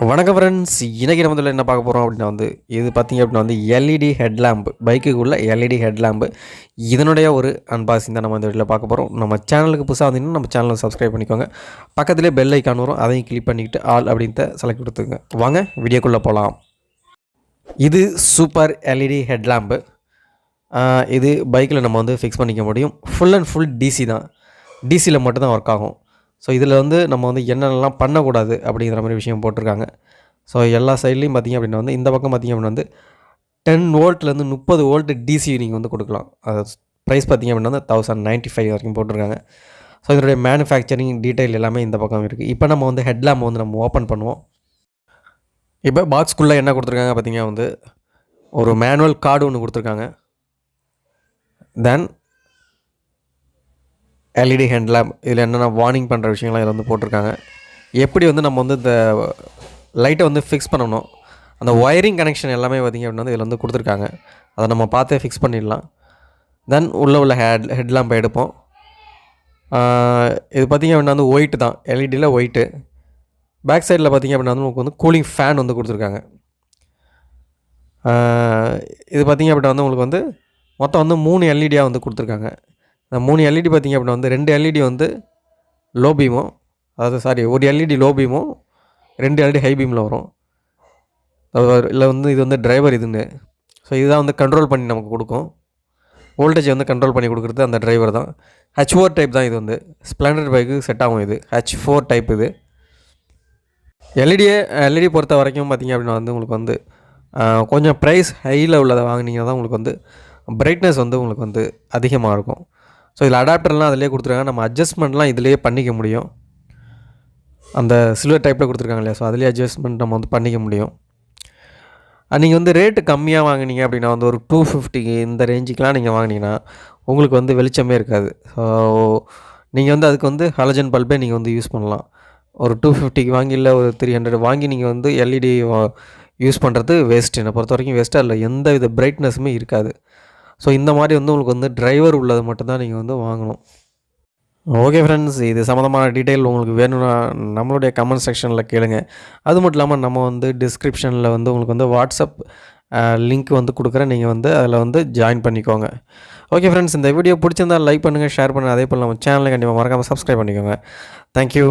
வணக்கம் ஃப்ரெண்ட்ஸ், இன்றைக்கி நம்ம என்ன பார்க்க போகிறோம் அப்படின்னா இது பார்த்திங்க அப்படின்னா எல்இடி ஹெட்லாம்பு, பைக்குக்குள்ள எல்இடி ஹெட்லாம்பு. இதனுடைய ஒரு அன்பாக்சிங் தான் நம்ம இந்த வீடியோவில் பார்க்க போகிறோம். நம்ம சேனலுக்கு புதுசாக வந்தீங்கன்னா நம்ம சேனலை சப்ஸ்கிரைப் பண்ணிக்கோங்க. பக்கத்துலேயே பெல் ஐக்கான் வரும், அதையும் கிளிக் பண்ணிக்கிட்டு ஆல் அப்படின்ட்டு செலக்ட் கொடுத்துங்க. வாங்க வீடியோக்குள்ளே போகலாம். இது சூப்பர் எல்இடி ஹெட்லாம்பு. இது பைக்கில் நம்ம ஃபிக்ஸ் பண்ணிக்க முடியும். ஃபுல் அண்ட் ஃபுல் டிசி தான், டிசியில் மட்டும்தான் ஒர்க் ஆகும். ஸோ இதில் நம்ம என்னென்னலாம் பண்ணக்கூடாது அப்படிங்கிற மாதிரி விஷயம் போட்டிருக்காங்க. ஸோ எல்லா சைட்லேயும் பார்த்திங்க அப்படின்னா இந்த பக்கம் பார்த்திங்க அப்படின்னா 10 வோல்ட்லேருந்து 30 வோல்ட் டிசி நீங்கள் கொடுக்கலாம். அது ப்ரைஸ் பார்த்திங்க அப்படின்னா 1095 வரைக்கும் போட்டிருக்காங்க. ஸோ இதனுடைய மேனுஃபேக்சரிங் டீட்டெயில் எல்லாமே இந்த பக்கம் இருக்குது. இப்போ நம்ம ஹெட்லாம்ப் நம்ம ஓப்பன் பண்ணுவோம். இப்போ பாக்ஸ்குள்ளே என்ன கொடுத்துருக்காங்க பார்த்திங்கன்னா ஒரு மேனுவல் கார்டு ஒன்று கொடுத்துருக்காங்க. தென் எல்இடி ஹெட்லாம்ப், இதில் என்னென்ன வார்னிங் பண்ணுற விஷயங்கள்லாம் இதில் போட்டிருக்காங்க. எப்படி நம்ம இந்த லைட்டை ஃபிக்ஸ் பண்ணணும், அந்த ஒயரிங் கனெக்ஷன் எல்லாமே பார்த்திங்க அப்படின்னா இதில் கொடுத்துருக்காங்க. அதை நம்ம பார்த்தே ஃபிக்ஸ் பண்ணிடலாம். தென் உள்ள ஹெட்லாம்பை எடுப்போம். இது பார்த்திங்க அப்படின்னா ஒயிட்டு தான், எல்இடியில் ஒயிட்டு. பேக் சைடில் பார்த்திங்க அப்படின்னா உங்களுக்கு கூலிங் ஃபேன் கொடுத்துருக்காங்க. இது பார்த்திங்க அப்படின்னா உங்களுக்கு மொத்தம் 3 எல்இடியாக கொடுத்துருக்காங்க. இந்த 3 எல்இடி பார்த்திங்க அப்படின்னா 2 எல்இடி லோ பீமும், அதாவது ஒரு எல்இடி லோ பீமும் 2 எல்இடி ஹை பீமில் வரும். இல்லை இது டிரைவர் இதுன்னு. ஸோ இதுதான் கண்ட்ரோல் பண்ணி நமக்கு கொடுக்கும். வோல்டேஜ் கண்ட்ரோல் பண்ணி கொடுக்குறது அந்த டிரைவர் தான். H4 டைப் தான். இது ஸ்ப்ளெண்டர் பைக்கு செட் ஆகும். இது H4 டைப். இது எல்இடி பொறுத்த வரைக்கும் பார்த்திங்க அப்படின்னா உங்களுக்கு கொஞ்சம் ப்ரைஸ் ஹையில் உள்ளதை வாங்கினீங்கன்னா தான் உங்களுக்கு பிரைட்னஸ் உங்களுக்கு அதிகமாக இருக்கும். ஸோ இதில் அடாப்டர்லாம் அதிலே கொடுத்துருக்காங்க. நம்ம அட்ஜஸ்ட்மெண்ட்லாம் இதிலேயே பண்ணிக்க முடியும். அந்த சில்வர் டைப்பில் கொடுத்துருக்காங்க இல்லையா, ஸோ அதிலே அட்ஜஸ்ட்மெண்ட் நம்ம பண்ணிக்க முடியும். நீங்கள் ரேட்டு கம்மியாக வாங்கினீங்க அப்படின்னா ஒரு 250 இந்த ரேஞ்சுக்கெலாம் நீங்கள் வாங்கினீங்கன்னா உங்களுக்கு வெளிச்சமே இருக்காது. ஸோ நீங்கள் அதுக்கு ஹாலஜன் பல்பே நீங்கள் யூஸ் பண்ணலாம். ஒரு 250க்கு வாங்கி, இல்லை ஒரு 300 வாங்கி நீங்கள் எல்இடி யூஸ் பண்ணுறது வேஸ்ட்டு. என்னை பொறுத்த வரைக்கும் வேஸ்ட்டாக இல்லை, எந்த வித பிரைட்னஸுமே இருக்காது. ஸோ இந்த மாதிரி உங்களுக்கு டிரைவர் உள்ளது மட்டும்தான் நீங்கள் வாங்கணும். ஓகே ஃப்ரெண்ட்ஸ், இது சம்மந்தமான டீட்டெயில் உங்களுக்கு வேணும்னா நம்மளுடைய கமெண்ட் செக்ஷனில் கேளுங்க. அது மட்டும் இல்லாமல் நம்ம டிஸ்கிரிப்ஷனில் உங்களுக்கு வாட்ஸ்அப் லிங்க் கொடுக்குறேன். நீங்கள் அதில் ஜாயின் பண்ணிக்கோங்க. ஓகே ஃப்ரெண்ட்ஸ், இந்த வீடியோ பிடிச்சிருந்தால் லைக் பண்ணுங்கள், ஷேர் பண்ணுங்கள். அதே போல் நம்ம சேனலை கண்டிப்பாக மறக்காமல் சப்ஸ்கிரைப் பண்ணிக்கோங்க. தேங்க்யூ.